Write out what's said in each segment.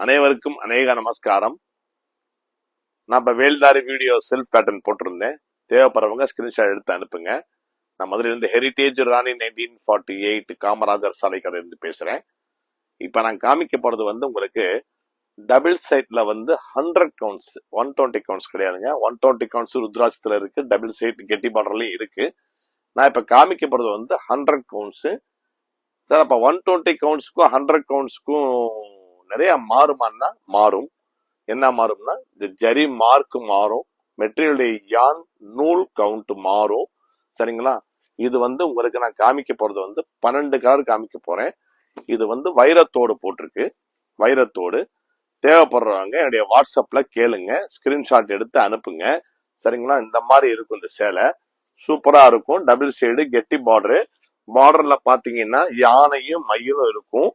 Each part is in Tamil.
அனைவருக்கும் அநேக நமஸ்காரம். நான் இப்ப வேல்தாரி வீடியோ செல்ஃப் பேட்டர்ன் போட்டிருந்தேன். தேவைப்படுறவங்க ஸ்கிரீன்ஷாட் எடுத்து அனுப்புங்க. நான் முதல்ல இருந்து ஹெரிட்டேஜ் ராணி 1948 காமராஜர் சாலை கடை இருந்து பேசுறேன். இப்ப நான் காமிக்க போறது உங்களுக்கு டபுள் சைட்ல 100 கவுண்ட்ஸ், 120 கவுண்ட்ஸ் கிடையாதுங்க. 120 கவுண்ட்ஸ் ருத்ராட்சத்துல இருக்கு, டபுள் சைட் கெட்டி பார்டர்லயும் இருக்கு. நான் இப்ப காமிக்க போறது 100 கவுண்ட்ஸ். அப்ப 120 கவுண்ட்ஸ்க்கும் 100 கவுண்ட்ஸ்க்கும் நிறைய மாறுமான்னா மாறும். என்ன மாறும்னா இந்த ஜரி மார்க் மாறும், மெட்டீரியலுடைய யான் நூல் கவுண்ட் மாறும். சரிங்களா? இது உங்களுக்கு நான் காமிக்க போறது 12 கலர் காமிக்க போறேன். இது வைரத்தோடு போட்டிருக்கு, வைரத்தோடு. தேவைப்படுறவங்க என்னுடைய வாட்ஸ்அப்ல கேளுங்க, ஸ்கிரீன்ஷாட் எடுத்து அனுப்புங்க. சரிங்களா? இந்த மாதிரி இருக்கும் இந்த சேலை, சூப்பரா இருக்கும். டபுள் ஷேடு கெட்டி பார்டரு. பார்டர்ல பாத்தீங்கன்னா யானையும் மயிலும் இருக்கும்.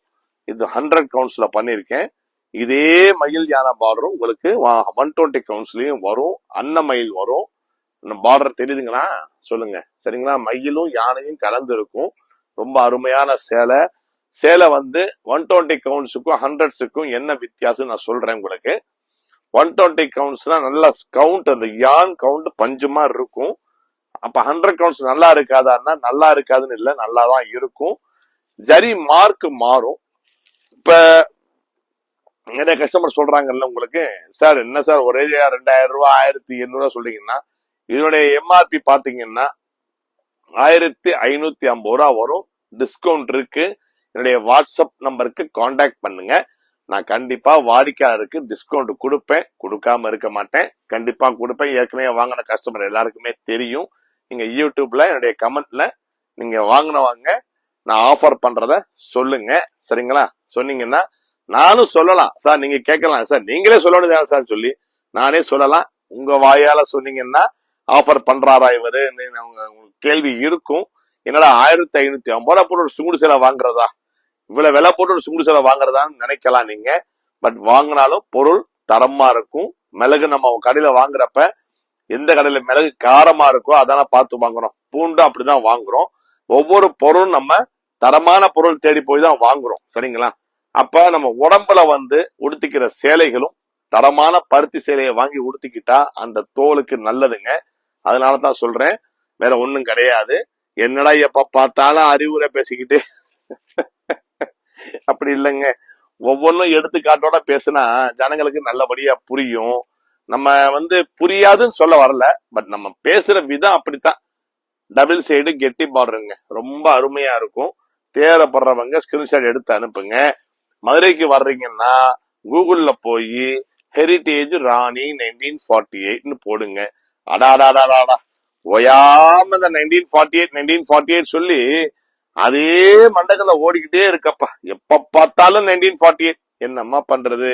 இது 100 கவுண்ட்ஸ்ல பண்ணிருக்கேன். இதே மயில் யானை பார்டரும் உங்களுக்கு 120 கவுண்ட்ஸ்லயும் வரும். அன்னமயில் வரும். பார்டர் தெரியுதுங்களா? சொல்லுங்க. சரிங்களா? மயிலும் யானையும் கலந்து இருக்கும். ரொம்ப அருமையான சேலை. சேலை 120 கவுண்ட்ஸுக்கும் 100க்கும் என்ன வித்தியாசம் நான் சொல்றேன் உங்களுக்கு. 120 கவுண்ட்ஸ்னா நல்ல கவுண்ட், அந்த யான் கவுண்ட் பஞ்சு மாதிரி இருக்கும். அப்ப 100 கவுண்ட்ஸ் நல்லா இருக்காதான்னா நல்லா இருக்காதுன்னு இல்ல, நல்லாதான் இருக்கும். ஜரி மார்க் மாறும். இப்ப நிறைய கஸ்டமர் சொல்றாங்கல்ல உங்களுக்கு, சார் என்ன சார் ஒரே 2000 ரூபாய் 1800 சொல்றீங்கன்னா, இதனுடைய எம்ஆர்பி பாத்தீங்கன்னா 1550 ரூபா வரும். டிஸ்கவுண்ட் இருக்கு. என்னுடைய வாட்ஸ்அப் நம்பருக்கு கான்டாக்ட் பண்ணுங்க. நான் கண்டிப்பா வாடிக்கையாளருக்கு டிஸ்கவுண்ட் கொடுப்பேன், கொடுக்காம இருக்க மாட்டேன். கண்டிப்பா கொடுப்பேன். ஏற்கனவே வாங்கின கஸ்டமர் எல்லாருக்குமே தெரியும். நீங்க யூடியூப்ல என்னுடைய கமெண்ட்ல நீங்க வாங்கினவங்க நான் ஆஃபர் பண்றத சொல்லுங்க. சரிங்களா? சொன்னீங்கன்னா நானும் சொல்லலாம். சார் நீங்க கேட்கலாம், சார் நீங்களே சொல்லணும் சார் சொல்லி நானே சொல்லலாம். உங்க வாயால சொன்னீங்கன்னா ஆஃபர் பண்றாரா இவரு கேள்வி இருக்கும். என்னடா 1550 ரூபா போட்டு ஒரு சுங்குடு சேலை வாங்குறதா, இவ்வளவு விலை போட்டு ஒரு சுங்குடு சேலை வாங்குறதான்னு நினைக்கலாம் நீங்க. பட் வாங்கினாலும் பொருள் தரமா இருக்கும். மிளகு நம்ம கடையில வாங்குறப்ப எந்த கடையில மிளகு காரமா இருக்கோ அதான பார்த்து வாங்குறோம். பூண்டு அப்படிதான் வாங்குறோம். ஒவ்வொரு பொருளும் நம்ம தரமான பொருள் தேடி போய் தான் வாங்குறோம். சரிங்களா? அப்ப நம்ம உடம்புல உடுத்திக்கிற சேலைகளும் தரமான பருத்தி சேலையை வாங்கி உடுத்திக்கிட்டா அந்த தோலுக்கு நல்லதுங்க. அதனாலதான் சொல்றேன், வேற ஒண்ணும் கிடையாது. என்னடா எப்ப பார்த்தாலும் அறிவுரை பேசிக்கிட்டு அப்படி இல்லைங்க. ஒவ்வொன்றும் எடுத்துக்காட்டோட பேசினா ஜனங்களுக்கு நல்லபடியா புரியும். நம்ம புரியாதுன்னு சொல்ல வரல, பட் நம்ம பேசுற விதம் அப்படித்தான். டபுள் சைடு கெட்டி பார்டருங்க, ரொம்ப அருமையா இருக்கும். தேவைப்படுறவங்க ஸ்கிரீன்ஷாட் எடுத்து அனுப்புங்க. மதுரைக்கு வர்றீங்கன்னா கூகுள்ல போய் ஹெரிட்டேஜ் ராணி 1948 போடுங்க. அடாடாடாடா, ஓயாம இந்த 1948 சொல்லி அதே மண்டகத்துல ஓடிக்கிட்டே இருக்கப்பா. எப்ப பார்த்தாலும் 1948. என்னம்மா பண்றது?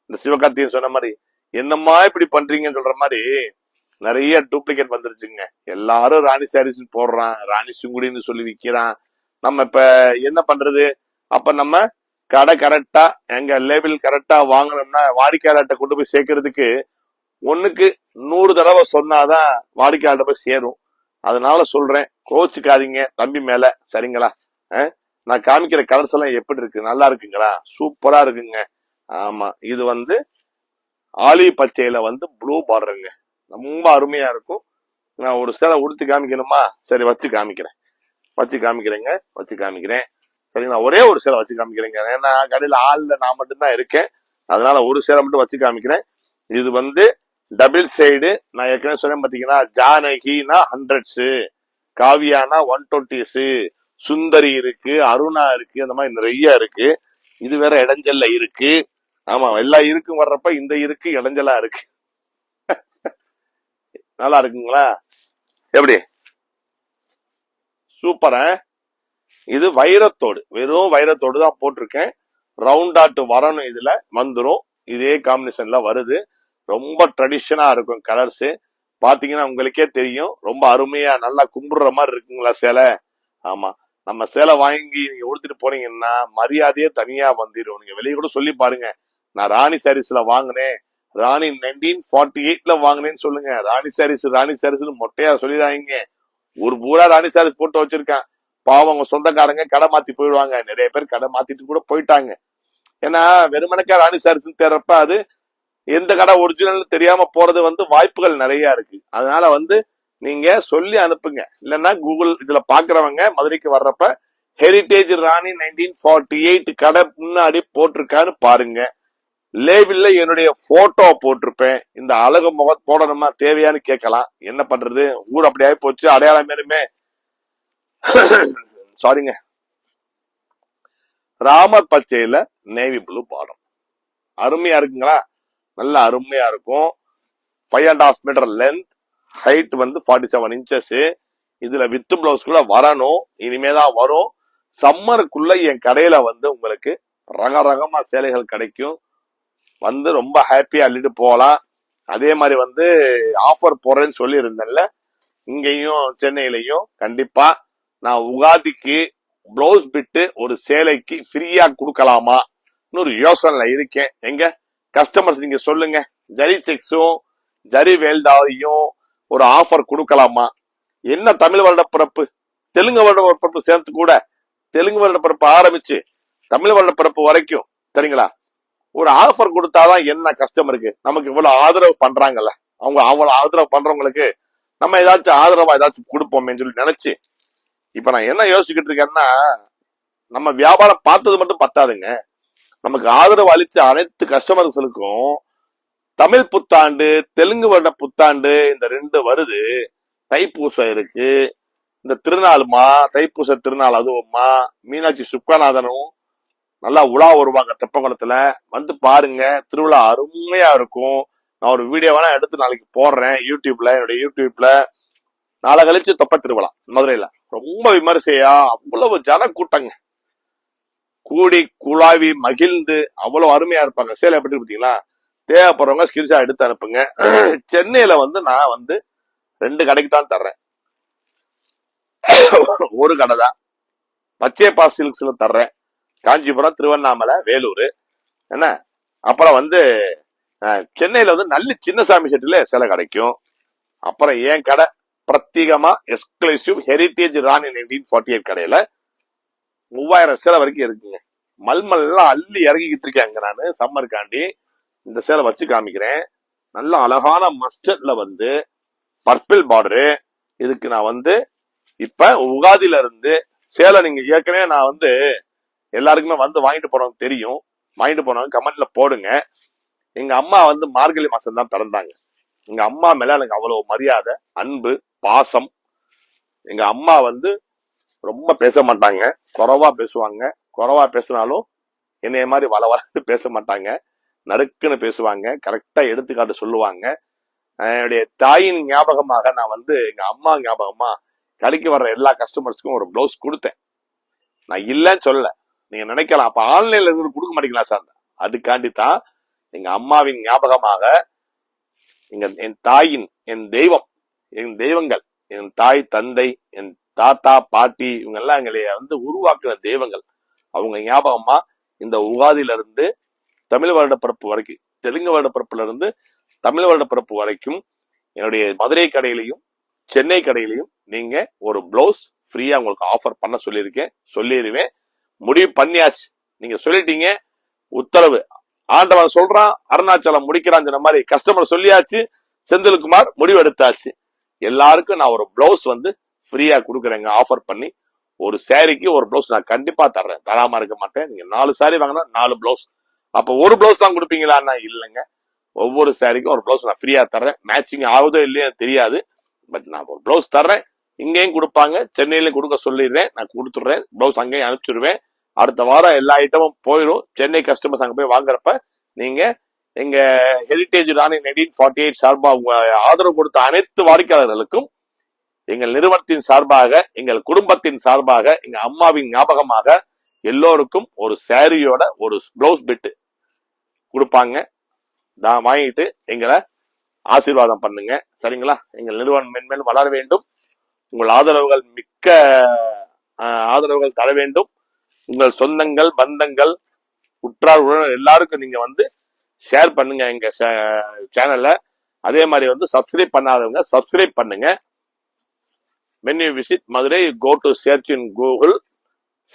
இந்த சிவகார்த்திகன் சொன்ன மாதிரி என்னம்மா இப்படி பண்றீங்கன்னு சொல்ற மாதிரி நிறைய டூப்ளிகேட் வந்துருச்சுங்க. எல்லாரும் ராணி சாரீஸ் போடுறான், ராணி சுங்குடின்னு சொல்லி விக்கிறான். நம்ம இப்ப என்ன பண்றது? அப்ப நம்ம கடை கரெக்டா எங்க லேபிள் கரெக்டா வாங்கணும்னா வாடிக்கையாளர்கிட்ட கொண்டு போய் சேர்க்கறதுக்கு 1க்கு 100 தடவை சொன்னாதான் வாடிக்கையாளர்கிட்ட போய் சேரும். அதனால சொல்றேன், கோச்சுக்காதீங்க தம்பி மேல. சரிங்களா? நான் காமிக்கிற கலர்ஸ் எல்லாம் எப்படி இருக்கு? நல்லா இருக்குங்களா? சூப்பரா இருக்குங்க. ஆமா, இது ஆலி பச்சையில ப்ளூ பார்டருங்க, ரொம்ப அருமையா இருக்கும். நான் ஒரு சேலை உடுத்தி காமிக்கணுமா? சரி, வச்சு காமிக்கிறேன். சரிங்களா? ஒரே ஒரு சேலை வச்சு காமிக்கிறேங்க. ஏன்னா கடையில ஆள்ல நான் மட்டும்தான் இருக்கேன். அதனால ஒரு சேலை மட்டும் வச்சு காமிக்கிறேன். இது டபுள் சைடு. நான் ஏற்கனவே சொன்னேன் பாத்தீங்கன்னா, ஜானகினா 100s, காவியானா 120s, சுந்தரி இருக்கு, அருணா இருக்கு, அந்த மாதிரி நிறைய இருக்கு. இது வேற இடைஞ்சல்ல இருக்கு. ஆமா, எல்லாம் இருக்கும் வர்றப்ப இந்த இருக்கு இடைஞ்சலா இருக்கு. நல்லா இருக்குங்களா? எப்படி சூப்பரா? இது வைரத்தோடு, வெறும் வைரத்தோடு தான் போட்டிருக்கேன். ரவுண்ட் ஆட் வரணும், இதுல வந்துரும். இதே காம்பினேஷன்ல வருது. ரொம்ப ட்ரெடிஷனா இருக்கும் கலர்ஸ். பாத்தீங்கன்னா உங்களுக்கே தெரியும், ரொம்ப அருமையா நல்லா கும்பிடுற மாதிரி இருக்குங்களா சேலை? ஆமா, நம்ம சேலை வாங்கி நீங்க உடுத்திட்டு போனீங்கன்னா மரியாதையே தனியா வந்துடும். நீங்க வெளியே கூட சொல்லி பாருங்க, நான் ராணி சாரீஸ்ல வாங்கினேன், ராணி 1948 வாங்கினேன்னு சொல்லுங்க. ராணி சாரீஸ் மொட்டையா சொல்லிடாங்க. ஒரு பூரா ராணி சாரீஸ் போட்டு வச்சிருக்கான். பாவம், அவங்க சொந்தக்காரங்க கடை மாத்தி போயிடுவாங்க. நிறைய பேர் கடை மாத்திட்டு கூட போயிட்டாங்க. ஏன்னா வெறுமனக்கா ராணி சாரீஸ் தேடுறப்ப அது எந்த கடை ஒரிஜினல் தெரியாம போறது வாய்ப்புகள் நிறைய இருக்கு. அதனால நீங்க சொல்லி அனுப்புங்க. இல்லைன்னா கூகுள் இதுல பாக்குறவங்க மதுரைக்கு வர்றப்ப ஹெரிடேஜ் ராணி 1948 கடை முன்னாடி போட்டிருக்கான்னு பாருங்க. லேபிள்ல என்னுடைய போட்டோ போட்டிருப்பேன். இந்த அழகு முகம் போடணுமா தேவையான்னு கேட்கலாம். என்ன பண்றது, ஊர் அப்படி ஆகி போச்சு. அடையாளம் வேணுமே. சாரிங்க. ராமர் பச்சையில நேவி ப்ளூ பார்டர் அருமையா இருக்குங்களா? நல்ல அருமையா இருக்கும். 5.5 மீட்டர் லென்த், ஹைட் 47 இன்ச்சஸ். இதுல வித் பிளவுஸ்குள்ள வரணும். இனிமேதான் வரும். சம்மருக்குள்ள என் கடையில உங்களுக்கு ரகரகமா சேலைகள் கிடைக்கும். ரொம்ப ஹாப்பியா அள்ளிட்டு போகலாம். அதே மாதிரி ஆஃபர் போறேன்னு சொல்லி இருந்தேன்ல, இங்கேயும் சென்னையிலையும் கண்டிப்பா நான் உகாதிக்கு பிளவுஸ் பிட்டு ஒரு சேலைக்கு ஃப்ரீயா கொடுக்கலாமா ஒரு யோசனைல இருக்கேன். எங்க கஸ்டமர்ஸ் நீங்க சொல்லுங்க. ஜரி செக்ஸும் ஜரி வேல்தாவையும் ஒரு ஆஃபர் கொடுக்கலாமா? என்ன தமிழ் வருட பிறப்பு, தெலுங்கு வருட பிறப்பு சேர்த்து கூட, தெலுங்கு வருட பிறப்பு ஆரம்பிச்சு தமிழ் வருட பிறப்பு வரைக்கும் சரிங்களா, ஒரு ஆஃபர் கொடுத்தாதான் என்ன கஸ்டமருக்கு நமக்கு இவ்வளவு ஆதரவு பண்றாங்கல்ல, அவங்க அவ்வளவு ஆதரவு பண்றவங்களுக்கு நம்ம ஏதாச்சும் ஆதரவா ஏதாச்சும் கொடுப்போமே சொல்லி நினைச்சு இப்ப நான் என்ன யோசிச்சுக்கிட்டு இருக்கேன்னா, நம்ம வியாபாரம் பார்த்தது மட்டும் பத்தாதுங்க. நமக்கு ஆதரவு அளித்த அனைத்து கஸ்டமர்களுக்கும் தமிழ் புத்தாண்டு தெலுங்கு வருட புத்தாண்டு இந்த 2 வருது. தைப்பூசம் இருக்கு. இந்த திருநாளுமா, தைப்பூச திருநாள் அதுவுமா, மீனாட்சி சுக்கநாதனும் நல்லா உலா வருவாங்க தெப்பகுளத்துல. பாருங்க, திருவிழா அருமையா இருக்கும். நான் ஒரு வீடியோ வேணா எடுத்து நாளைக்கு போடுறேன் யூடியூப்ல, என்னுடைய யூடியூப்ல. நாளை கழிச்சு தொப்ப திருவிழா மதுரையில ரொம்ப விமர்சையா, அவ்வளவு ஜன கூட்டங்க, கூடி குழாவி மகிழ்ந்து அவ்வளவு அருமையா இருப்பாங்க. சேலை எப்படி பார்த்தீங்களா? தேவைப்படுறவங்க ஸ்கிரீன்ஷாட் எடுத்து அனுப்புங்க. சென்னையில நான் 2 கடைக்கு தான் தர்றேன். ஒரு கடை தான் பச்சைப்பா சில்க்ஸ்ல தர்றேன். காஞ்சிபுரம், திருவண்ணாமலை, வேலூர் என்ன. அப்புறம் சென்னையில நல்ல சின்னசாமி செட்டில சேலை கிடைக்கும். அப்புறம் என் கடை பிரத்யேகமா எக்ஸ்க்ளூசிவ் ஹெரிடேஜ் ராணி 1948 கடையில 3000 சேலை வரைக்கும் இருக்குங்க. மல்மல் எல்லாம் அள்ளி இறங்கிக்கிட்டு இருக்கேன் நானு. சம்மருக்காண்டி இந்த சேலை வச்சு காமிக்கிறேன். நல்ல அழகான மஸ்டர்ட்ல பர்பிள் பார்டரு. இதுக்கு நான் இப்ப உகாதியில இருந்து சேலை நீங்க ஏற்கனவே நான் எல்லாருக்குமே வாங்கிட்டு போறவங்க தெரியும். வாங்கிட்டு போனவங்க கமெண்ட்ல போடுங்க. எங்க அம்மா மார்கழி மாசம் தான் பிறந்தாங்க. எங்க அம்மா மேல எனக்கு அவ்வளவு மரியாதை, அன்பு, பாசம். எங்க அம்மா ரொம்ப பேச மாட்டாங்க, குறைவா பேசுவாங்க. குறைவா பேசினாலும் என்னைய மாதிரி வளவளன்னு பேச மாட்டாங்க, நறுக்குன்னு பேசுவாங்க, கரெக்டா எடுத்துக்காட்டு சொல்லுவாங்க. என்னுடைய தாயின் ஞாபகமாக நான் எங்க அம்மா ஞாபகமா கடைக்கு வர்ற எல்லா கஸ்டமர்ஸ்க்கும் ஒரு பிளவுஸ் கொடுத்தேன். நான் இல்லைன்னு சொல்லல. நீங்க நினைக்கலாம் அப்ப ஆன்லைன்ல இருந்து கொடுக்க மாட்டீங்களா சார்? அதுக்காண்டி தான் எங்க அம்மாவின் ஞாபகமாக என் தாயின், என் தெய்வம், என் தெய்வங்கள், என் தாய் தந்தை, என் தாத்தா பாட்டி, இவங்க எல்லாம் எங்களைய உருவாக்குற தெய்வங்கள். அவங்க ஞாபகமா இந்த உகாதியில இருந்து தமிழ் வருட பிறப்பு வரைக்கும், தெலுங்கு வருட பிறப்புல இருந்து தமிழ் வருட பிறப்பு வரைக்கும் என்னுடைய மதுரை கடையிலையும் சென்னை கடையிலையும் நீங்க ஒரு பிளவுஸ் ஃப்ரீயா உங்களுக்கு ஆஃபர் பண்ண சொல்லியிருக்கேன். சொல்லிடுவேன். முடிவு பண்ணியாச்சு. நீங்க சொல்லிட்டீங்க, உத்தரவு ஆண்டவன் சொல்றான், அருணாச்சலம் முடிக்கிறான் சொன்ன மாதிரி கஸ்டமர் சொல்லியாச்சு. செந்தில்குமார் முடிவு எடுத்தாச்சு. எல்லாருக்கும் நான் ஒரு பிளவுஸ் ஃப்ரீயா கொடுக்குறேங்க ஆஃபர் பண்ணி. ஒரு சாரிக்கு ஒரு பிளவுஸ் நான் கண்டிப்பா தர்றேன், தராம இருக்க மாட்டேன். நீங்க 4 சாரி வாங்கினா 4 பிளவுஸ். அப்ப ஒரு பிளவுஸ் தான் கொடுப்பீங்களான்னா இல்லைங்க, ஒவ்வொரு சாரிக்கும் ஒரு பிளவுஸ் நான் ஃப்ரீயா தர்றேன். மேட்சிங் ஆகுதோ இல்லையோ தெரியாது, பட் நான் ஒரு பிளவுஸ் தர்றேன். இங்கேயும் கொடுப்பாங்க, சென்னையிலையும் கொடுக்க சொல்லிடுறேன். நான் கொடுத்துடுறேன், பிளவுஸ் அங்கேயும் அனுப்பிச்சிடுவேன். அடுத்த வாரம் எல்லா ஐட்டமும் போயிடும். சென்னை கஸ்டமர்ஸ் அங்க போய் வாங்குறப்ப நீங்க எங்க ஹெரிடேஜ் ராணி 1948 சார்பா ஆதரவு கொடுத்த அனைத்து வாடிக்கையாளர்களுக்கும் எங்கள் நிறுவனத்தின் சார்பாக, எங்கள் குடும்பத்தின் சார்பாக, எங்க அம்மாவின் ஞாபகமாக எல்லோருக்கும் ஒரு சாரியோட ஒரு பிளவுஸ் பிட்டு கொடுப்பாங்க. நான் வாங்கிட்டு எங்களை ஆசீர்வாதம் பண்ணுங்க, சரிங்களா? எங்கள் நிறுவனம் மென்மேலும் வளர வேண்டும். உங்கள் ஆதரவுகள் மிக்க ஆதரவுகள் தர வேண்டும். உங்கள் சொந்தங்கள், பந்தங்கள், உற்றார் உறவினர் எல்லாருக்கும் நீங்க ஷேர் பண்ணுங்க எங்க சேனல்ல. அதே மாதிரி சப்ஸ்கிரைப் பண்ணாதவங்க சப்ஸ்கிரைப் பண்ணுங்க. when you visit Madurai, go to search in Google.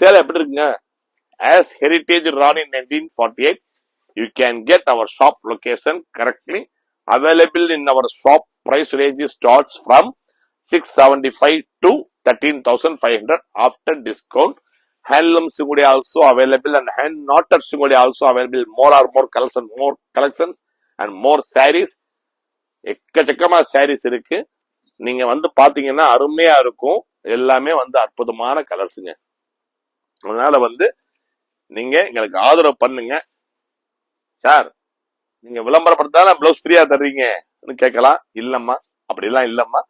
சேலை எப்படி இருக்குங்க? as Heritage Rani 1948. You can get our shop location correctly. Available in our shop. Price range starts from 675 to 13,500 after discount. Handloom Singodi also available and hand knotted Singodi also available. More collections and more sarees. எக்கச்சக்கமா சாரீஸ் இருக்கு. நீங்க வந்து பாத்தீங்கன்னா அருமையா இருக்கும். எல்லாமே வந்து அற்புதமான கலர்ஸுங்க. அதனால வந்து நீங்க எங்களுக்கு ஆதரவு பண்ணுங்க. சார் நீங்க விளம்பரப்படுத்தாலும் பிளவுஸ் ஃப்ரீயா தர்றீங்கன்னு கேட்கலாம். இல்லம்மா, அப்படிலாம் இல்லம்மா.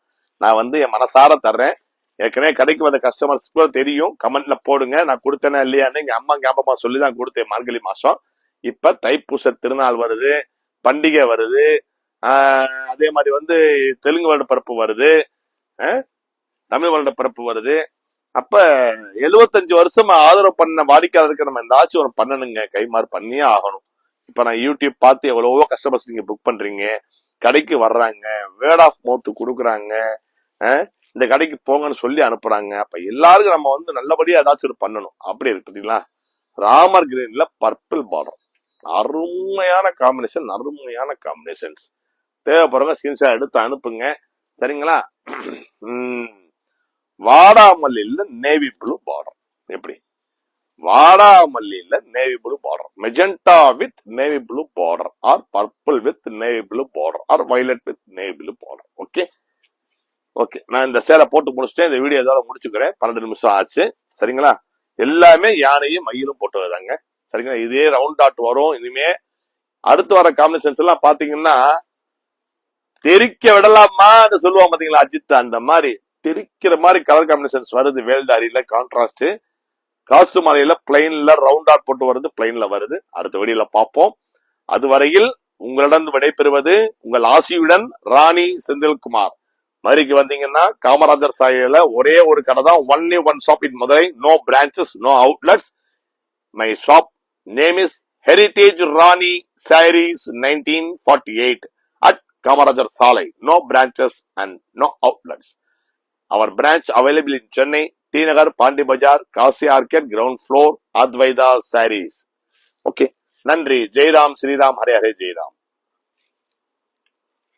நான் வந்து என் மனசார தர்றேன். ஏற்கனவே கடைக்கு வந்த கஸ்டமர்ஸ்க்கு தெரியும். கமெண்ட்ல போடுங்க நான் கொடுத்தேனா இல்லையான்னு. எங்க அம்மா ஞாபகமா சொல்லிதான் கொடுத்தேன். மார்கழி மாசம் இப்ப தைப்பூச திருநாள் வருது, பண்டிகை வருது, அதே மாதிரி வந்து தெலுங்கு வருட பிறப்பு வருது, தமிழ் வருட பிறப்பு வருது. அப்ப 75 வருஷம் ஆதரவு பண்ண வாடிக்கையாளருக்கு நம்ம ஏதாச்சும் ஒரு பண்ணணுங்க. கைமாறு பண்ணியே ஆகணும். இப்ப நான் யூடியூப் பார்த்து எவ்வளவோ கஸ்டமர்ஸ் நீங்க புக் பண்றீங்க, கடைக்கு வர்றாங்க, வேர்ட் ஆஃப் மவுத் கொடுக்குறாங்க, இந்த கடைக்கு போங்கன்னு சொல்லி அனுப்புறாங்க. அப்ப எல்லாருக்கும் நம்ம வந்து நல்லபடியா ஏதாச்சும் பண்ணணும். அப்படி இருக்கு பாத்தீங்களா? ராமர் கிரீன்ல பர்பிள் பார்டர், அருமையான காம்பினேஷன், அருமையான காம்பினேஷன்ஸ். தேவைப்படுறவங்க ஸ்கிரீன்ஷாட் எடுத்து அனுப்புங்க. சரிங்களா? வாடாமல்லியில நேவி ப்ளூ பார்டர். எப்படி? வாடாமல்லியில navy blue border, magenta with navy blue border, or purple with navy blue border, or violet with navy blue border. Okay okay, நான் இந்த சேலை போட்டு முடிச்சுட்டேன். இந்த வீடியோ இதோட முடிச்சுக்கிறேன். 12 நிமிஷம் ஆச்சு. சரிங்களா? எல்லாமே யானையும் மயிலும் போட்டுதாங்க. சரிங்களா? இதே ரவுண்ட் டாட் வரும். இனிமே அடுத்து வர காம்பினேஷன்ஸ் எல்லாம் பாத்தீங்கன்னா தெரிக்க விடலாமான்னு சொல்லுவாங்க பாத்தீங்களா அஜித், அந்த மாதிரி தெரிக்கிற மாதிரி கலர் காம்பினேஷன்ஸ் வருது. வேல்தாரியில கான்ட்ராஸ்ட், காசுமலையில பிளைன்ல ரவுண்ட் டாட் போட்டு வருது, பிளைன்ல வருது. அடுத்த வீடியோல பார்ப்போம். அதுவரையில் உங்களிடம் விடைபெறுவது உங்கள் ஆசியுடன் ராணி செந்தில்குமார். மதுரைக்கு வந்தீங்கன்னா காமராஜர் சாலையில ஒரே ஒரு கடை தான், only one shop in Madurai. No branches, no outlets. My shop name is Heritage Rani Sarees 1948 at Kamarajar Salai. No branches and no outlets. Our branch available in Chennai, T Nagar, Pandi Bazaar, Kasi Arcade, ground floor, Advaita Sarees. Okay. Nandri, Jai Ram, Sri Ram, Hare Hare, Jai Ram.